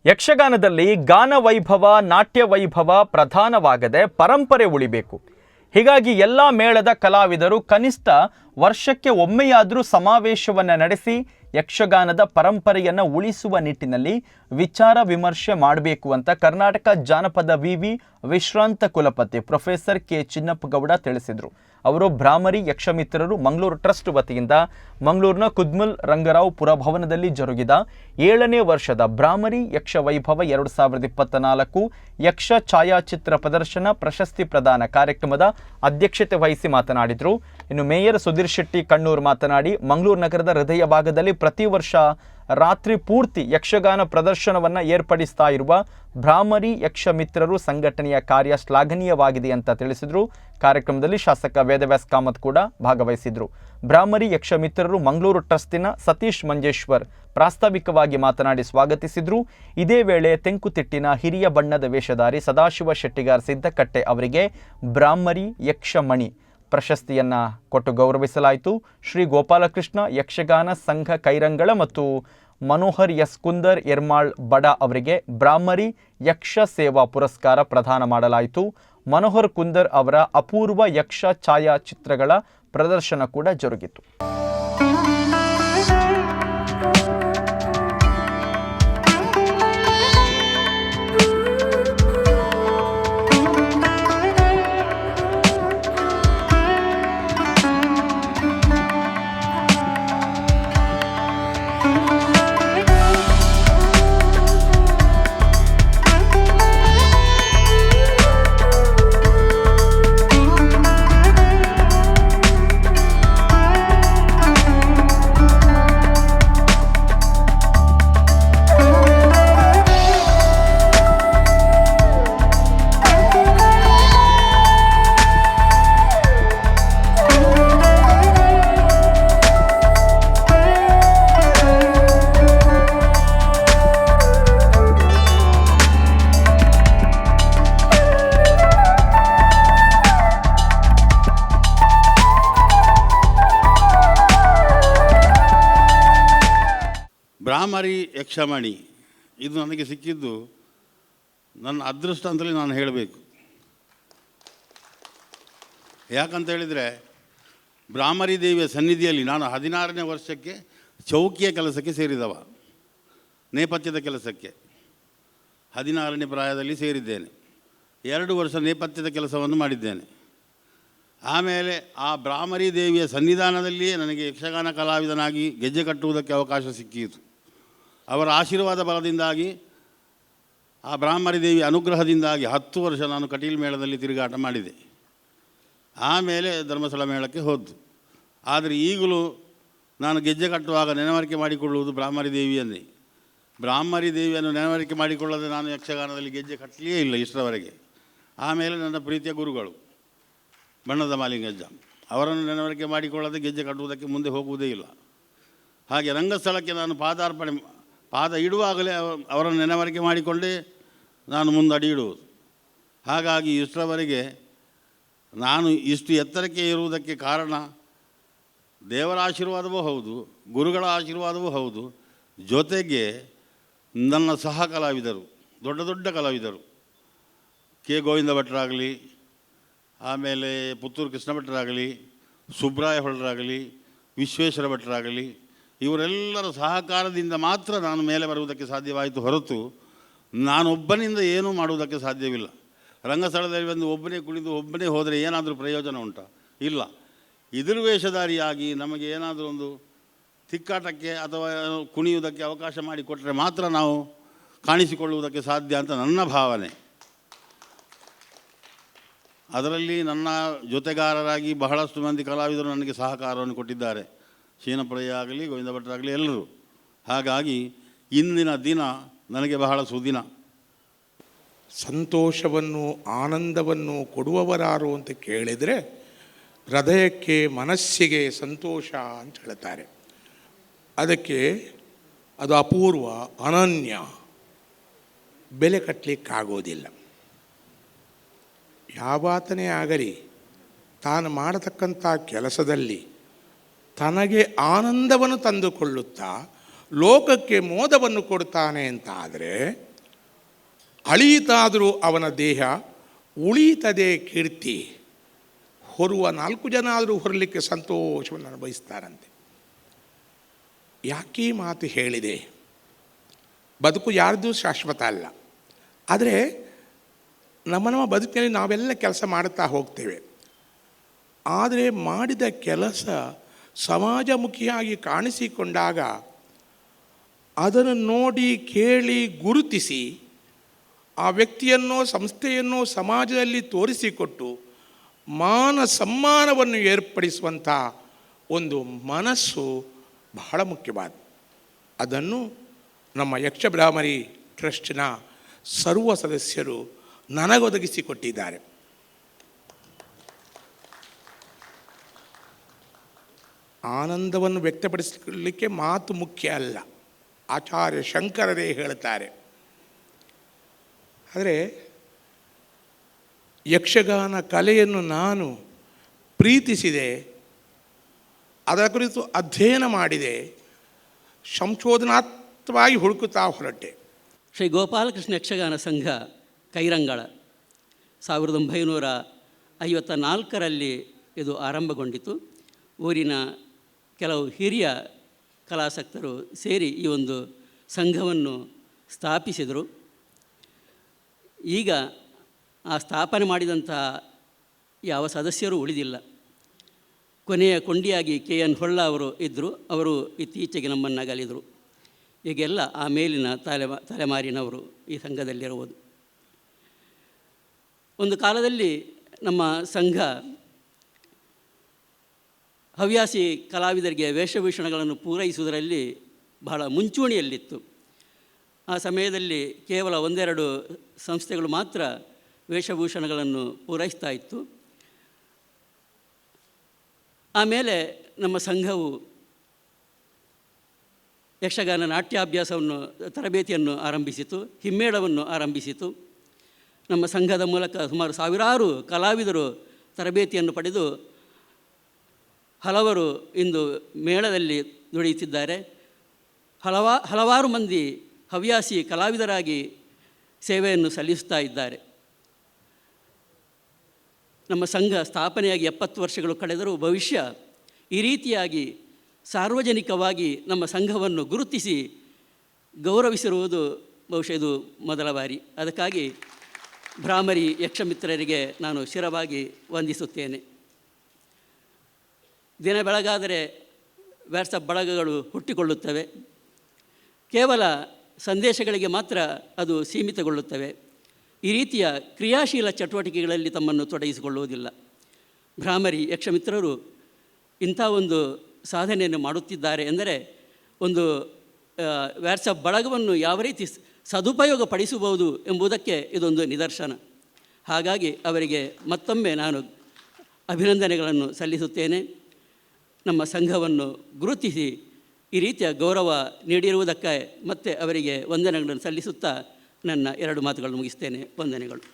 ಯಕ್ಷಗಾನದಲ್ಲಿ ಗಾನ ವೈಭವ, ನಾಟ್ಯ ವೈಭವ ಪ್ರಧಾನವಾಗದೆ ಪರಂಪರೆ ಉಳಿಬೇಕು. ಹೀಗಾಗಿ ಎಲ್ಲ ಮೇಳದ ಕಲಾವಿದರು ಕನಿಷ್ಠ ವರ್ಷಕ್ಕೆ ಒಮ್ಮೆಯಾದರೂ ಸಮಾವೇಶವನ್ನು ನಡೆಸಿ ಯಕ್ಷಗಾನದ ಪರಂಪರೆಯನ್ನು ಉಳಿಸುವ ನಿಟ್ಟಿನಲ್ಲಿ ವಿಚಾರ ವಿಮರ್ಶೆ ಮಾಡಬೇಕು ಅಂತ ಕರ್ನಾಟಕ ಜಾನಪದ ವಿವಿ ವಿಶ್ರಾಂತ ಕುಲಪತಿ ಪ್ರೊಫೆಸರ್ ಕೆ ಚಿನ್ನಪ್ಪಗೌಡ ತಿಳಿಸಿದರು. ಅವರು ಬ್ರಾಹ್ಮರಿ ಯಕ್ಷಮಿತ್ರರು ಮಂಗಳೂರು ಟ್ರಸ್ಟ್ ವತಿಯಿಂದ ಮಂಗಳೂರಿನ ಕುದ್ಮಲ್ ರಂಗರಾವ್ ಪುರಭವನದಲ್ಲಿ ಜರುಗಿದ 7ನೇ ವರ್ಷದ ಬ್ರಾಹ್ಮರಿ ಯಕ್ಷ ವೈಭವ 2024 ಯಕ್ಷ ಛಾಯಾಚಿತ್ರ ಪ್ರದರ್ಶನ ಪ್ರಶಸ್ತಿ ಪ್ರದಾನ ಕಾರ್ಯಕ್ರಮದ ಅಧ್ಯಕ್ಷತೆ ವಹಿಸಿ ಮಾತನಾಡಿದರು. ಇನ್ನು ಮೇಯರ್ ಸುಧೀರ್ ಶೆಟ್ಟಿ ಕಣ್ಣೂರು ಮಾತನಾಡಿ, ಮಂಗಳೂರು ನಗರದ ಹೃದಯ ಭಾಗದಲ್ಲಿ ಪ್ರತಿ ವರ್ಷ ರಾತ್ರಿ ಪೂರ್ತಿ ಯಕ್ಷಗಾನ ಪ್ರದರ್ಶನವನ್ನು ಏರ್ಪಡಿಸ್ತಾ ಇರುವ ಬ್ರಾಹ್ಮರಿ ಯಕ್ಷ ಮಿತ್ರರು ಸಂಘಟನೆಯ ಕಾರ್ಯ ಶ್ಲಾಘನೀಯವಾಗಿದೆ ಅಂತ ತಿಳಿಸಿದರು. ಕಾರ್ಯಕ್ರಮದಲ್ಲಿ ಶಾಸಕ ವೇದವ್ಯಾಸ್ ಕಾಮತ್ ಕೂಡ ಭಾಗವಹಿಸಿದರು. ಬ್ರಾಹ್ಮರಿ ಯಕ್ಷ ಮಿತ್ರರು ಮಂಗಳೂರು ಟ್ರಸ್ಟಿನ ಸತೀಶ್ ಮಂಜೇಶ್ವರ್ ಪ್ರಾಸ್ತಾವಿಕವಾಗಿ ಮಾತನಾಡಿ ಸ್ವಾಗತಿಸಿದರು. ಇದೇ ವೇಳೆ ತೆಂಕುತಿಟ್ಟಿನ ಹಿರಿಯ ಬಣ್ಣದ ವೇಷಧಾರಿ ಸದಾಶಿವ ಶೆಟ್ಟಿಗಾರ್ ಸಿದ್ದಕಟ್ಟೆ ಅವರಿಗೆ ಬ್ರಾಹ್ಮರಿ ಯಕ್ಷಮಣಿ ಪ್ರಶಸ್ತಿಯನ್ನು ಕೊಟ್ಟು ಗೌರವಿಸಲಾಯಿತು. ಶ್ರೀ ಗೋಪಾಲಕೃಷ್ಣ ಯಕ್ಷಗಾನ ಸಂಘ ಕೈರಂಗಳ ಮತ್ತು ಮನೋಹರ್ ಎಸ್ ಕುಂದರ್ ಎರ್ಮಾಳ್ ಬಡ ಅವರಿಗೆ ಬ್ರಾಹ್ಮರಿ ಯಕ್ಷ ಸೇವಾ ಪುರಸ್ಕಾರ ಪ್ರದಾನ ಮಾಡಲಾಯಿತು. ಮನೋಹರ್ ಕುಂದರ್ ಅವರ ಅಪೂರ್ವ ಯಕ್ಷ ಛಾಯಾಚಿತ್ರಗಳ ಪ್ರದರ್ಶನ ಕೂಡ ಜರುಗಿತು. ಬ್ರಾಹ್ಮರಿ ಯಕ್ಷಮಣಿ ಇದು ನನಗೆ ಸಿಕ್ಕಿದ್ದು ನನ್ನ ಅದೃಷ್ಟ ಅಂತಲೇ ನಾನು ಹೇಳಬೇಕು. ಯಾಕಂತ ಹೇಳಿದರೆ, ಬ್ರಾಹ್ಮರಿ ದೇವಿಯ ಸನ್ನಿಧಿಯಲ್ಲಿ ನಾನು 16ನೇ ವರ್ಷಕ್ಕೆ ಚೌಕಿಯ ಕೆಲಸಕ್ಕೆ ಸೇರಿದವ. ನೇಪಥ್ಯದ ಕೆಲಸಕ್ಕೆ 16ನೇ ಪ್ರಾಯದಲ್ಲಿ ಸೇರಿದ್ದೇನೆ. 2 ವರ್ಷ ನೇಪಥ್ಯದ ಕೆಲಸವನ್ನು ಮಾಡಿದ್ದೇನೆ. ಆಮೇಲೆ ಆ ಬ್ರಾಹ್ಮರಿ ದೇವಿಯ ಸನ್ನಿಧಾನದಲ್ಲಿಯೇ ನನಗೆ ಯಕ್ಷಗಾನ ಕಲಾವಿದನಾಗಿ ಗೆಜ್ಜೆ ಕಟ್ಟುವುದಕ್ಕೆ ಅವಕಾಶ ಸಿಕ್ಕಿತು. ಅವರ ಆಶೀರ್ವಾದ ಬಲದಿಂದಾಗಿ, ಆ ಬ್ರಾಹ್ಮರಿ ದೇವಿಯ ಅನುಗ್ರಹದಿಂದಾಗಿ 10 ವರ್ಷ ನಾನು ಕಟೀಲ್ ಮೇಳದಲ್ಲಿ ತಿರುಗಾಟ ಮಾಡಿದೆ. ಆಮೇಲೆ ಧರ್ಮಸ್ಥಳ ಮೇಳಕ್ಕೆ ಹೋದ್ದು. ಆದರೆ ಈಗಲೂ ನಾನು ಗೆಜ್ಜೆ ಕಟ್ಟುವಾಗ ನೆನವರಿಕೆ ಮಾಡಿಕೊಳ್ಳುವುದು ಬ್ರಾಹ್ಮರಿ ದೇವಿಯನ್ನೇ. ಬ್ರಾಹ್ಮರಿ ದೇವಿಯನ್ನು ನೆನವರಿಕೆ ಮಾಡಿಕೊಳ್ಳದೆ ನಾನು ಯಕ್ಷಗಾನದಲ್ಲಿ ಗೆಜ್ಜೆ ಕಟ್ಟಲಿಯೇ ಇಲ್ಲ ಇಷ್ಟರವರೆಗೆ. ಆಮೇಲೆ ನನ್ನ ಪ್ರೀತಿಯ ಗುರುಗಳು ಬಣ್ಣದ ಮಾಲಿಂಗಜ್ಜ, ಅವರನ್ನು ನೆನವರಿಕೆ ಮಾಡಿಕೊಳ್ಳದೆ ಗೆಜ್ಜೆ ಕಟ್ಟುವುದಕ್ಕೆ ಮುಂದೆ ಹೋಗುವುದೇ ಇಲ್ಲ. ಹಾಗೆ ರಂಗಸ್ಥಳಕ್ಕೆ ನಾನು ಪಾದ ಇಡುವಾಗಲೇ ಅವರನ್ನು ನೆನವರಿಕೆ ಮಾಡಿಕೊಂಡೇ ನಾನು ಮುಂದೆ ಅಡಿ ಇಡುವುದು. ಹಾಗಾಗಿ ಇಷ್ಟರವರೆಗೆ ನಾನು ಇಷ್ಟು ಎತ್ತರಕ್ಕೆ ಇರುವುದಕ್ಕೆ ಕಾರಣ ದೇವರ ಆಶೀರ್ವಾದವೂ ಹೌದು, ಗುರುಗಳ ಆಶೀರ್ವಾದವೂ ಹೌದು, ಜೊತೆಗೆ ನನ್ನ ಸಹ ಕಲಾವಿದರು, ದೊಡ್ಡ ದೊಡ್ಡ ಕಲಾವಿದರು, ಕೆ ಗೋವಿಂದ ಭಟ್ರಾಗಲಿ, ಆಮೇಲೆ ಪುತ್ತೂರು ಕೃಷ್ಣ ಭಟ್ರಾಗಲಿ, ಸುಬ್ರಾಯ ಹೊಳ್ಳರಾಗಲಿ, ವಿಶ್ವೇಶ್ವರ ಭಟ್ರಾಗಲಿ, ಇವರೆಲ್ಲರ ಸಹಕಾರದಿಂದ ಮಾತ್ರ ನಾನು ಮೇಲೆ ಬರುವುದಕ್ಕೆ ಸಾಧ್ಯವಾಯಿತು. ಹೊರತು ನಾನೊಬ್ಬನಿಂದ ಏನೂ ಮಾಡುವುದಕ್ಕೆ ಸಾಧ್ಯವಿಲ್ಲ. ರಂಗಸ್ಥಳದಲ್ಲಿ ಬಂದು ಒಬ್ಬನೇ ಕುಳಿತು ಒಬ್ಬನೇ ಹೋದರೆ ಏನಾದರೂ ಪ್ರಯೋಜನ ಉಂಟಾ? ಇಲ್ಲ. ಎದುರು ವೇಷಧಾರಿಯಾಗಿ ನಮಗೆ ಏನಾದರೂ ಒಂದು ತಿಕ್ಕಾಟಕ್ಕೆ ಅಥವಾ ಕುಣಿಯುವುದಕ್ಕೆ ಅವಕಾಶ ಮಾಡಿಕೊಟ್ಟರೆ ಮಾತ್ರ ನಾವು ಕಾಣಿಸಿಕೊಳ್ಳುವುದಕ್ಕೆ ಸಾಧ್ಯ ಅಂತ ನನ್ನ ಭಾವನೆ. ಅದರಲ್ಲಿ ನನ್ನ ಜೊತೆಗಾರರಾಗಿ ಬಹಳಷ್ಟು ಮಂದಿ ಕಲಾವಿದರು ನನಗೆ ಸಹಕಾರವನ್ನು ಕೊಟ್ಟಿದ್ದಾರೆ. ಶೀನಪ್ರಯ್ಯ ಆಗಲಿ, ಗೋವಿಂದ ಭಟ್ರಾಗಲಿ, ಎಲ್ಲರೂ. ಹಾಗಾಗಿ ಇಂದಿನ ದಿನ ನನಗೆ ಬಹಳ ಸುದಿನ. ಸಂತೋಷವನ್ನು ಆನಂದವನ್ನು ಕೊಡುವವರಾರು ಅಂತ ಕೇಳಿದರೆ ಹೃದಯಕ್ಕೆ ಮನಸ್ಸಿಗೆ ಸಂತೋಷ ಅಂತ ಹೇಳ್ತಾರೆ. ಅದಕ್ಕೆ ಅದು ಅಪೂರ್ವ, ಅನನ್ಯ, ಬೆಲೆ ಕಟ್ಟಲಿಕ್ಕಾಗೋದಿಲ್ಲ. ಯಾವಾತನೇ ಆಗಲಿ ತಾನು ಮಾಡತಕ್ಕಂಥ ಕೆಲಸದಲ್ಲಿ ತನಗೆ ಆನಂದವನ್ನು ತಂದುಕೊಳ್ಳುತ್ತಾ ಲೋಕಕ್ಕೆ ಮೋದವನ್ನು ಕೊಡ್ತಾನೆ ಅಂತ ಆದರೆ ಅಳೀತಾದರೂ ಅವನ ದೇಹ, ಉಳೀತದೆ ಕೀರ್ತಿ. ಹೊರುವ 4 ಜನ ಆದರೂ ಹೊರಲಿಕ್ಕೆ ಸಂತೋಷವನ್ನು ಅನುಭವಿಸ್ತಾರಂತೆ. ಯಾಕೆ ಮಾತು ಹೇಳಿದೆ? ಬದುಕು ಯಾರ್ದು ಶಾಶ್ವತ ಅಲ್ಲ. ಆದರೆ ನಮ್ಮ ಬದುಕಿನಲ್ಲಿ ನಾವೆಲ್ಲ ಕೆಲಸ ಮಾಡುತ್ತಾ ಹೋಗ್ತೇವೆ. ಆದರೆ ಮಾಡಿದ ಕೆಲಸ ಸಮಾಜಮುಖಿಯಾಗಿ ಕಾಣಿಸಿಕೊಂಡಾಗ ಅದನ್ನು ನೋಡಿ ಕೇಳಿ ಗುರುತಿಸಿ ಆ ವ್ಯಕ್ತಿಯನ್ನೋ ಸಂಸ್ಥೆಯನ್ನೋ ಸಮಾಜದಲ್ಲಿ ತೋರಿಸಿಕೊಟ್ಟು ಮಾನ ಸಮ್ಮಾನವನ್ನು ಏರ್ಪಡಿಸುವಂಥ ಒಂದು ಮನಸ್ಸು ಬಹಳ ಮುಖ್ಯವಾದ. ಅದನ್ನು ನಮ್ಮ ಯಕ್ಷಬ್ರಾಹ್ಮರಿ ಟ್ರಸ್ಟ್ನ ಸರ್ವ ಸದಸ್ಯರು ನನಗೊದಗಿಸಿಕೊಟ್ಟಿದ್ದಾರೆ. ಆನಂದವನ್ನು ವ್ಯಕ್ತಪಡಿಸಲಿಕ್ಕೆ ಮಾತು ಮುಖ್ಯ ಅಲ್ಲ, ಆಚಾರ್ಯ ಶಂಕರರೇ ಹೇಳುತ್ತಾರೆ. ಆದರೆ ಯಕ್ಷಗಾನ ಕಲೆಯನ್ನು ನಾನು ಪ್ರೀತಿಸಿದೆ, ಅದರ ಕುರಿತು ಅಧ್ಯಯನ ಮಾಡಿದೆ, ಸಂಶೋಧನಾತ್ಮಕವಾಗಿ ಹುಡುಕುತ್ತಾ ಹೊರಟೆ. ಶ್ರೀ ಗೋಪಾಲಕೃಷ್ಣ ಯಕ್ಷಗಾನ ಸಂಘ ಕೈರಂಗಳ 1954ರಲ್ಲಿ ಇದು ಆರಂಭಗೊಂಡಿತು. ಊರಿನ ಕೆಲವು ಹಿರಿಯ ಕಲಾಸಕ್ತರು ಸೇರಿ ಈ ಒಂದು ಸಂಘವನ್ನು ಸ್ಥಾಪಿಸಿದರು. ಈಗ ಆ ಸ್ಥಾಪನೆ ಮಾಡಿದಂತಹ ಯಾವ ಸದಸ್ಯರೂ ಉಳಿದಿಲ್ಲ. ಕೊನೆಯ ಕೊಂಡಿಯಾಗಿ KN ಹೊಳ್ಳ ಅವರು ಇದ್ದರು. ಅವರು ಇತ್ತೀಚೆಗೆ ನಮ್ಮನ್ನು ಅಗಲಿದರು. ಈಗೆಲ್ಲ ಆ ಮೇಲಿನ ತಲೆಮಾರಿನವರು ಈ ಸಂಘದಲ್ಲಿರುವುದು. ಒಂದು ಕಾಲದಲ್ಲಿ ನಮ್ಮ ಸಂಘ ಹವ್ಯಾಸಿ ಕಲಾವಿದರಿಗೆ ವೇಷಭೂಷಣಗಳನ್ನು ಪೂರೈಸುವುದರಲ್ಲಿ ಬಹಳ ಮುಂಚೂಣಿಯಲ್ಲಿತ್ತು. ಆ ಸಮಯದಲ್ಲಿ ಕೇವಲ 1-2 ಸಂಸ್ಥೆಗಳು ಮಾತ್ರ ವೇಷಭೂಷಣಗಳನ್ನು ಪೂರೈಸ್ತಾ ಇತ್ತು. ಆಮೇಲೆ ನಮ್ಮ ಸಂಘವು ಯಕ್ಷಗಾನ ನಾಟ್ಯಾಭ್ಯಾಸವನ್ನು ತರಬೇತಿಯನ್ನು ಆರಂಭಿಸಿತು, ಹಿಮ್ಮೇಳವನ್ನು ಆರಂಭಿಸಿತು. ನಮ್ಮ ಸಂಘದ ಮೂಲಕ ಸುಮಾರು 1000 ಕಲಾವಿದರು ತರಬೇತಿಯನ್ನು ಪಡೆದು ಹಲವರು ಇಂದು ಮೇಳದಲ್ಲಿ ದುಡಿಯುತ್ತಿದ್ದಾರೆ. ಹಲವಾರು ಮಂದಿ ಹವ್ಯಾಸಿ ಕಲಾವಿದರಾಗಿ ಸೇವೆಯನ್ನು ಸಲ್ಲಿಸ್ತಾ ಇದ್ದಾರೆ. ನಮ್ಮ ಸಂಘ ಸ್ಥಾಪನೆಯಾಗಿ 70 ವರ್ಷಗಳು ಕಳೆದರೂ ಭವಿಷ್ಯ ಈ ರೀತಿಯಾಗಿ ಸಾರ್ವಜನಿಕವಾಗಿ ನಮ್ಮ ಸಂಘವನ್ನು ಗುರುತಿಸಿ ಗೌರವಿಸಿರುವುದು ಬಹುಶಃ ಇದು ಮೊದಲ ಬಾರಿ. ಅದಕ್ಕಾಗಿ ಭ್ರಾಮರಿ ಯಕ್ಷಮಿತ್ರರಿಗೆ ನಾನು ಶಿರವಾಗಿ ವಂದಿಸುತ್ತೇನೆ. ದಿನ ಬೆಳಗಾದರೆ ವ್ಯಾಟ್ಸಪ್ ಬಳಗಗಳು ಹುಟ್ಟಿಕೊಳ್ಳುತ್ತವೆ. ಕೇವಲ ಸಂದೇಶಗಳಿಗೆ ಮಾತ್ರ ಅದು ಸೀಮಿತಗೊಳ್ಳುತ್ತವೆ. ಈ ರೀತಿಯ ಕ್ರಿಯಾಶೀಲ ಚಟುವಟಿಕೆಗಳಲ್ಲಿ ತಮ್ಮನ್ನು ತೊಡಗಿಸಿಕೊಳ್ಳುವುದಿಲ್ಲ. ಭ್ರಾಮರಿ ಯಕ್ಷಮಿತ್ರರು ಇಂಥ ಒಂದು ಸಾಧನೆಯನ್ನು ಮಾಡುತ್ತಿದ್ದಾರೆ ಎಂದರೆ ಒಂದು ವ್ಯಾಟ್ಸಪ್ ಬಳಗವನ್ನು ಯಾವ ರೀತಿ ಸದುಪಯೋಗ ಪಡಿಸಬಹುದು ಎಂಬುದಕ್ಕೆ ಇದೊಂದು ನಿದರ್ಶನ. ಹಾಗಾಗಿ ಅವರಿಗೆ ಮತ್ತೊಮ್ಮೆ ನಾನು ಅಭಿನಂದನೆಗಳನ್ನು ಸಲ್ಲಿಸುತ್ತೇನೆ. ನಮ್ಮ ಸಂಘವನ್ನು ಗುರುತಿಸಿ ಈ ರೀತಿಯ ಗೌರವ ನೀಡಿರುವುದಕ್ಕೆ ಮತ್ತೆ ಅವರಿಗೆ ವಂದನೆಗಳನ್ನು ಸಲ್ಲಿಸುತ್ತಾ ನನ್ನ 2 ಮಾತುಗಳನ್ನು ಮುಗಿಸ್ತೇನೆ. ವಂದನೆಗಳು.